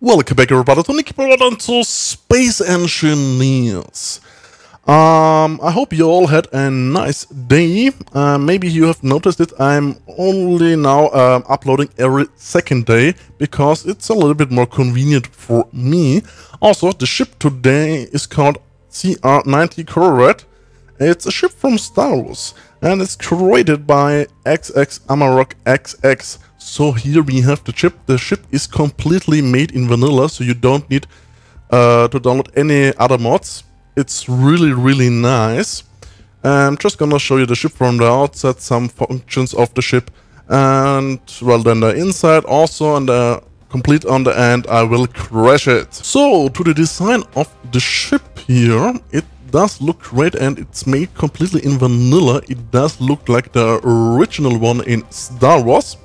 Welcome back everybody to NikiballOne to Space Engineers. I hope you all had a nice day. Maybe you have noticed it, I'm only now uploading every second day because it's a little bit more convenient for me. Also, the ship today is called CR90 Corvette. It's a ship from Star Wars and it's created by xXAmaroqXx. So here we have the ship. The ship is completely made in vanilla, so you don't need to download any other mods. It's really nice. I'm just gonna show you the ship from the outside, some functions of the ship, and well then the inside also, and complete on the end I will crash it. So to the design of the ship here, it does look great and it's made completely in vanilla. It does look like the original one in Star Wars.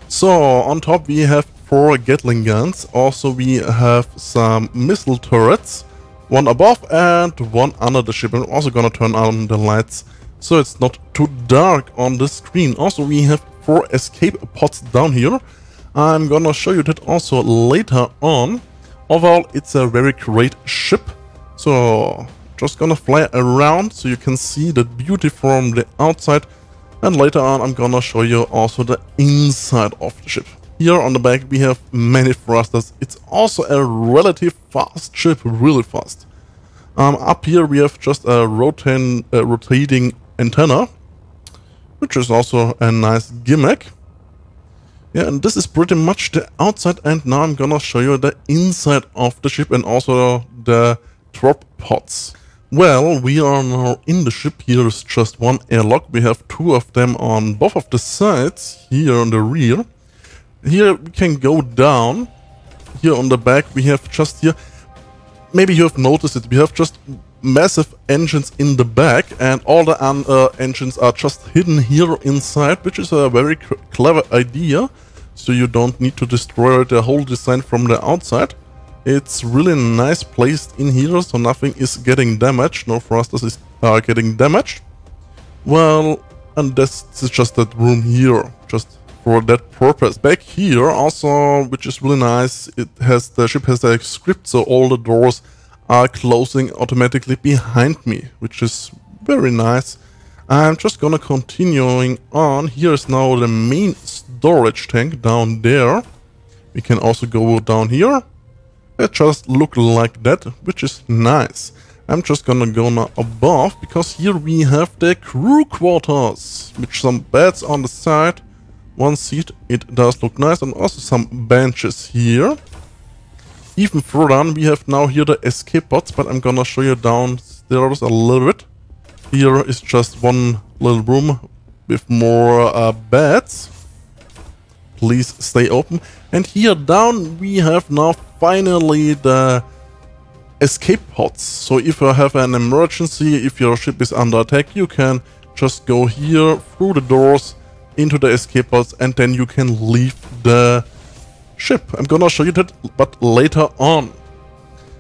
So on top we have 4 Gatling guns, also we have some missile turrets, one above and one under the ship. I'm also gonna turn on the lights so it's not too dark on the screen. Also we have 4 escape pods down here. I'm gonna show you that also later on. Overall it's a very great ship. So just gonna fly around so you can see the beauty from the outside. And later on I'm gonna show you also the inside of the ship. Here on the back we have many thrusters. It's also a relative fast ship, really fast. Up here we have just a rotating antenna, which is also a nice gimmick. Yeah, and this is pretty much the outside, and now I'm gonna show you the inside of the ship and also the drop pods. Well, we are now in the ship. Here is just one airlock. We have 2 of them on both of the sides, here on the rear. Here we can go down. Here on the back we have just here, maybe you have noticed it, we have just massive engines in the back and all the engines are just hidden here inside, which is a very clever idea. So you don't need to destroy the whole design from the outside. It's really nice placed in here, so nothing is getting damaged, no thrusters are getting damaged. Well, and this is just that room here, just for that purpose. Back here also, which is really nice, the ship has a script, so all the doors are closing automatically behind me, which is very nice. I'm just gonna continuing on. Here's now the main storage tank down there. We can also go down here. It just look like that, which is nice. I'm just gonna go now above, because here we have the crew quarters, with some beds on the side, 1 seat, it does look nice, and also some benches here. Even further on we have now here the escape pods, but I'm gonna show you downstairs a little bit. Here is just one little room with more beds. Please stay open. And here down we have now finally the escape pods. So if you have an emergency, if your ship is under attack, you can just go here through the doors into the escape pods and then you can leave the ship. I'm gonna show you that, but later on.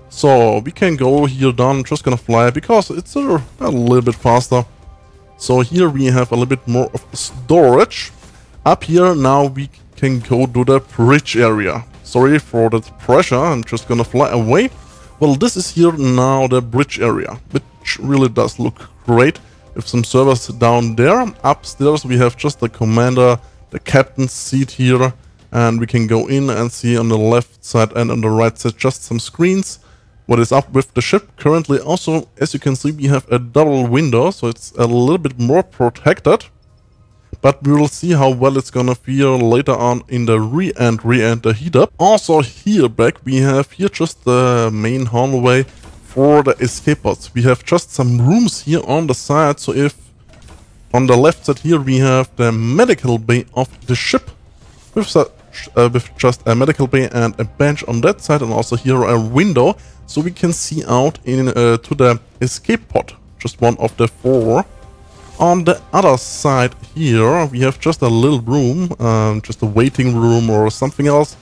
So we can go here down. I'm just gonna fly because it's a little bit faster. So here we have a little bit more of storage. Up here now we can go to the bridge area. Sorry for that pressure, I'm just gonna fly away. Well, this is here now the bridge area, which really does look great, with some servers down there. Upstairs we have just the commander, the captain's seat here, and we can go in and see on the left side and on the right side just some screens. What is up with the ship currently. Also, as you can see, we have a double window, so it's a little bit more protected. But we will see how well it's gonna feel later on in the re-entry and the heat up. Also here back we have here just the main hallway for the escape pods. We have just some rooms here on the side. So if on the left side here we have the medical bay of the ship with just a medical bay and a bench on that side, and also here a window so we can see out in to the escape pod, just one of the 4. On the other side here we have just a little room, just a waiting room or something else,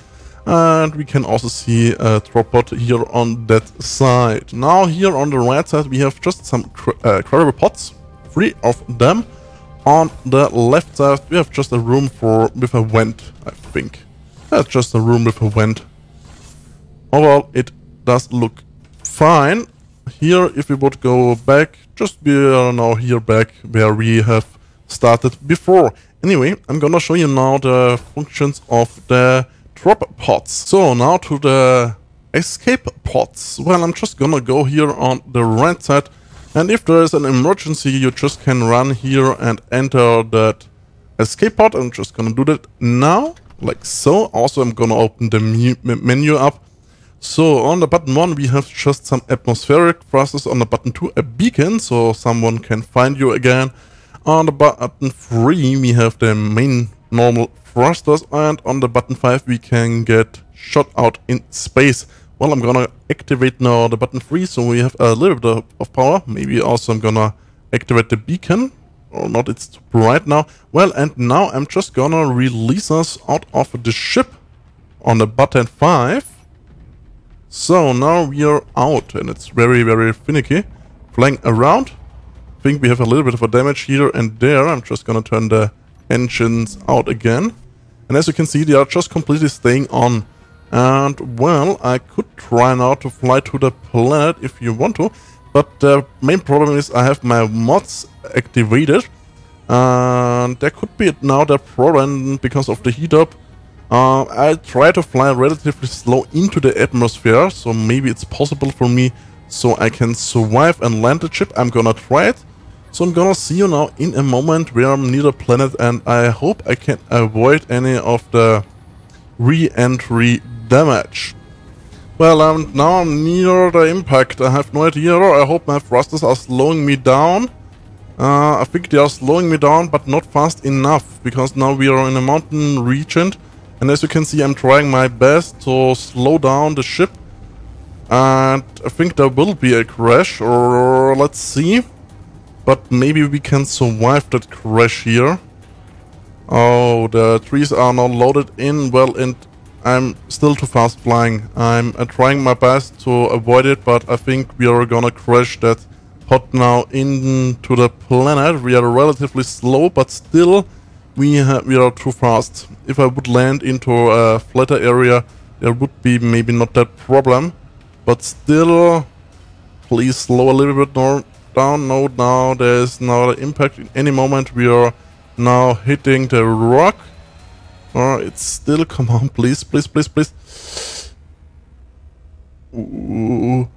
and we can also see a drop pod here on that side. Now here on the right side we have just some credible pods, 3 of them. On the left side we have just a room with a vent, I think. That's just a room with a vent. Overall, it does look fine. Here, if we would go back, just we are now here back where we have started before. Anyway, I'm gonna show you now the functions of the drop pods. So now to the escape pods. Well, I'm just gonna go here on the right side, and if there is an emergency, you just can run here and enter that escape pod. I'm just gonna do that now, like so. Also, I'm gonna open the menu up. So on the button 1 we have just some atmospheric thrusters, on the button 2 a beacon, so someone can find you again. On the button 3 we have the main normal thrusters, and on the button 5 we can get shot out in space. Well, I'm gonna activate now the button 3, so we have a little bit of power. Maybe also I'm gonna activate the beacon, or not, it's too bright now. Well, and now I'm just gonna release us out of the ship on the button 5. So now we are out, and it's very, very finicky. Flying around. I think we have a little bit of a damage here and there. I'm just gonna turn the engines out again. And as you can see, they are just completely staying on. And well, I could try now to fly to the planet if you want to. But the main problem is I have my mods activated. And there could be now the problem because of the heat up. I try to fly relatively slow into the atmosphere, so maybe it's possible for me so I can survive and land the ship. I'm gonna try it. So I'm gonna see you now in a moment where I'm near the planet, and I hope I can avoid any of the re-entry damage. Well, now I'm near the impact. I have no idea. I hope my thrusters are slowing me down. I think they are slowing me down, but not fast enough, because now we are in a mountain region. And as you can see, I'm trying my best to slow down the ship. And I think there will be a crash, or let's see. But maybe we can survive that crash here. Oh, the trees are now loaded in. Well, and I'm still too fast flying. I'm trying my best to avoid it, but I think we are gonna crash that pod now into the planet. We are relatively slow, but still we are too fast. If I would land into a flatter area, there would be maybe not that problem. But still, please slow a little bit more down. No, now there's now the impact. In any moment we are now hitting the rock. It's still, come on, please, please, please, please. Ooh.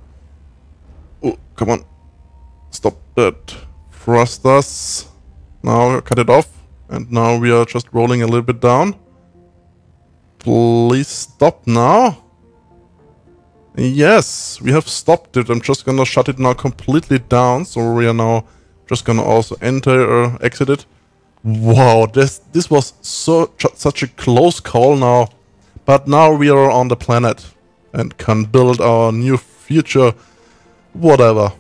Oh, come on. Stop that. Thrusters. Now cut it off. And now we are just rolling a little bit down. Please stop now. Yes, we have stopped it. I'm just gonna shut it now completely down. So we are now just gonna also enter or exit it. Wow, this was such a close call now. But now we are on the planet and can build our new future. Whatever.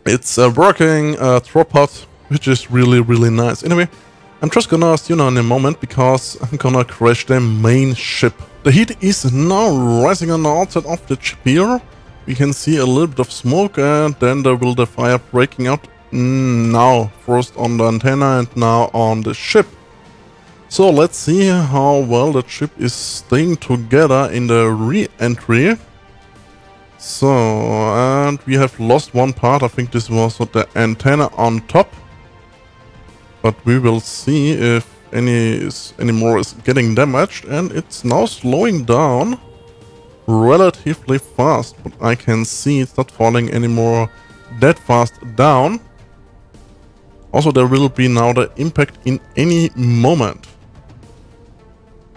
It's a working drop pod, which is really, really nice. Anyway, I'm just gonna see you now in a moment, because I'm gonna crash the main ship. The heat is now rising on the outside of the ship here. We can see a little bit of smoke, and then there will the fire breaking out. Now, first on the antenna and now on the ship. So let's see how well the ship is staying together in the re-entry. So, and we have lost one part. I think this was the antenna on top. But we will see if any more is getting damaged, and it's now slowing down relatively fast. But I can see it's not falling anymore that fast down. Also, there will be now the impact in any moment.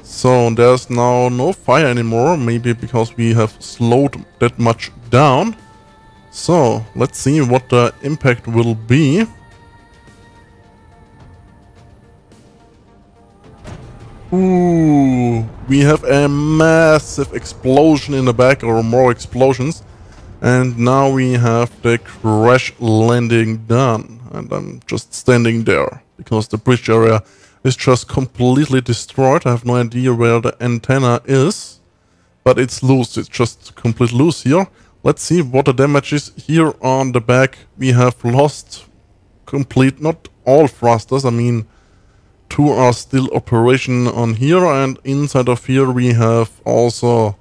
So there's now no fire anymore, maybe because we have slowed that much down. So let's see what the impact will be. Ooh, we have a massive explosion in the back, or more explosions. And now we have the crash landing done. And I'm just standing there, because the bridge area is just completely destroyed. I have no idea where the antenna is. But it's loose, it's just completely loose here. Let's see what the damage is here on the back. We have lost not all thrusters, I mean, 2 are still operation on here, and inside of here we have also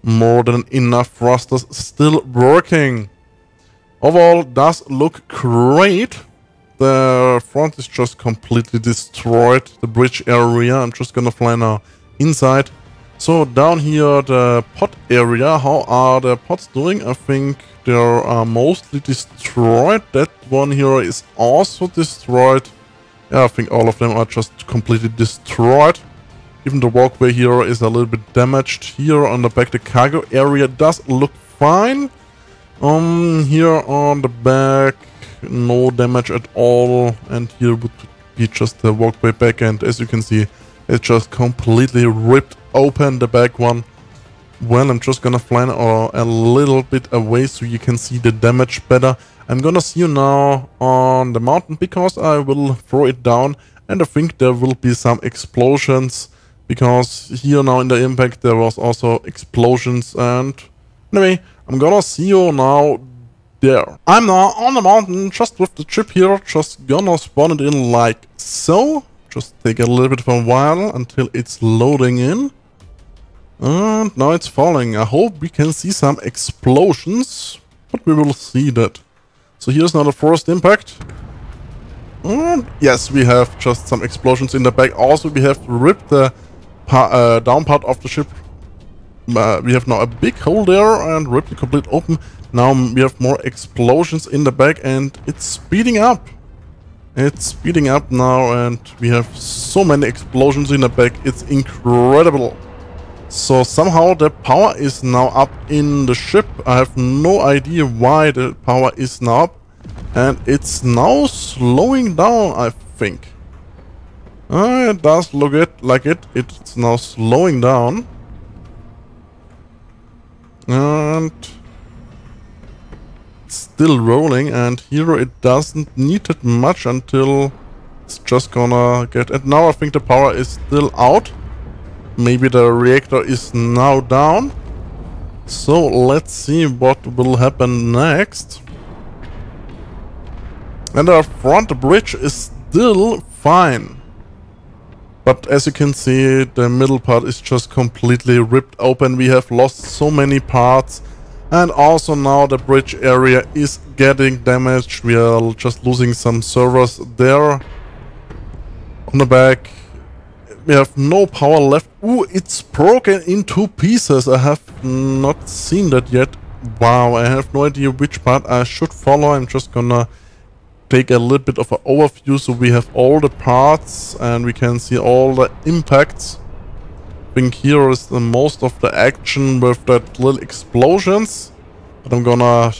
More than enough thrusters still working. Overall, does look great. The front is just completely destroyed. The bridge area, I'm just gonna fly now inside. So down here, the pod area, how are the pods doing? I think they are mostly destroyed. That one here is also destroyed. Yeah, I think all of them are just completely destroyed. Even the walkway here is a little bit damaged. Here on the back, the cargo area does look fine. Here on the back, no damage at all. And here would be just the walkway back, and as you can see, it's just completely ripped open, the back one. Well, I'm just gonna fly a little bit away so you can see the damage better. I'm gonna see you now on the mountain because I will throw it down, and I think there will be some explosions because here now in the impact there was also explosions. And anyway, I'm gonna see you now there. I'm now on the mountain just with the ship here, just gonna spawn it in like so. Just take a little bit of a while until it's loading in. And now it's falling. I hope we can see some explosions, but we will see that. So here's now the first impact. And yes, we have just some explosions in the back. Also, we have ripped the down part of the ship. We have now a big hole there and ripped it complete open. Now we have more explosions in the back and it's speeding up. It's speeding up now and we have so many explosions in the back. It's incredible. So somehow the power is now up in the ship. I have no idea why the power is now up. And it's now slowing down, I think. It does look like it. It's now slowing down. And still rolling, and here it doesn't need it much until it's just gonna get... And now I think the power is still out. Maybe the reactor is now down. So let's see what will happen next. And the front bridge is still fine. But as you can see, the middle part is just completely ripped open. We have lost so many parts. And also now the bridge area is getting damaged. We are just losing some servers there. On the back, we have no power left. Ooh, it's broken in 2 pieces. I have not seen that yet. Wow, I have no idea which part I should follow. I'm just gonna take a little bit of an overview so we have all the parts and we can see all the impacts. I think here is the most of the action with that little explosions. But I'm gonna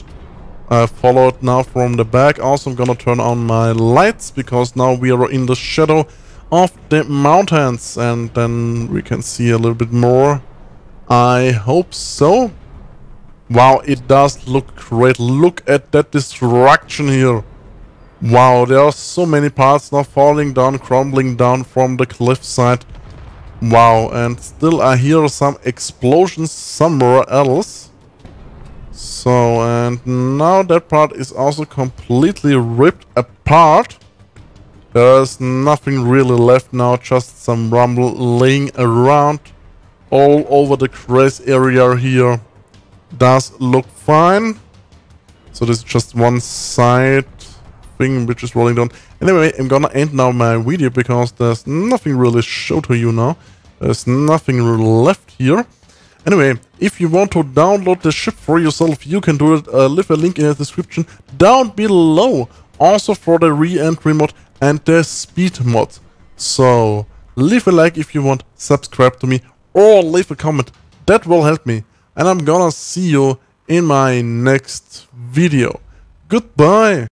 follow it now from the back. Also, I'm gonna turn on my lights because now we are in the shadow of the mountains. And then we can see a little bit more. I hope so. Wow, it does look great. Look at that destruction here. Wow, there are so many parts now falling down, crumbling down from the cliffside. Wow, and still I hear some explosions somewhere else. So, and now that part is also completely ripped apart. There's nothing really left now, just some rubble laying around all over the grass area here. Does look fine. So this is just one side thing which is rolling down. Anyway, I'm gonna end now my video because there's nothing really show to you now. There's nothing really left here. Anyway, if you want to download the ship for yourself, you can do it. Leave a link in the description down below. Also for the re-entry mod and the speed mod. So leave a like if you want, subscribe to me, or leave a comment. That will help me. And I'm gonna see you in my next video. Goodbye.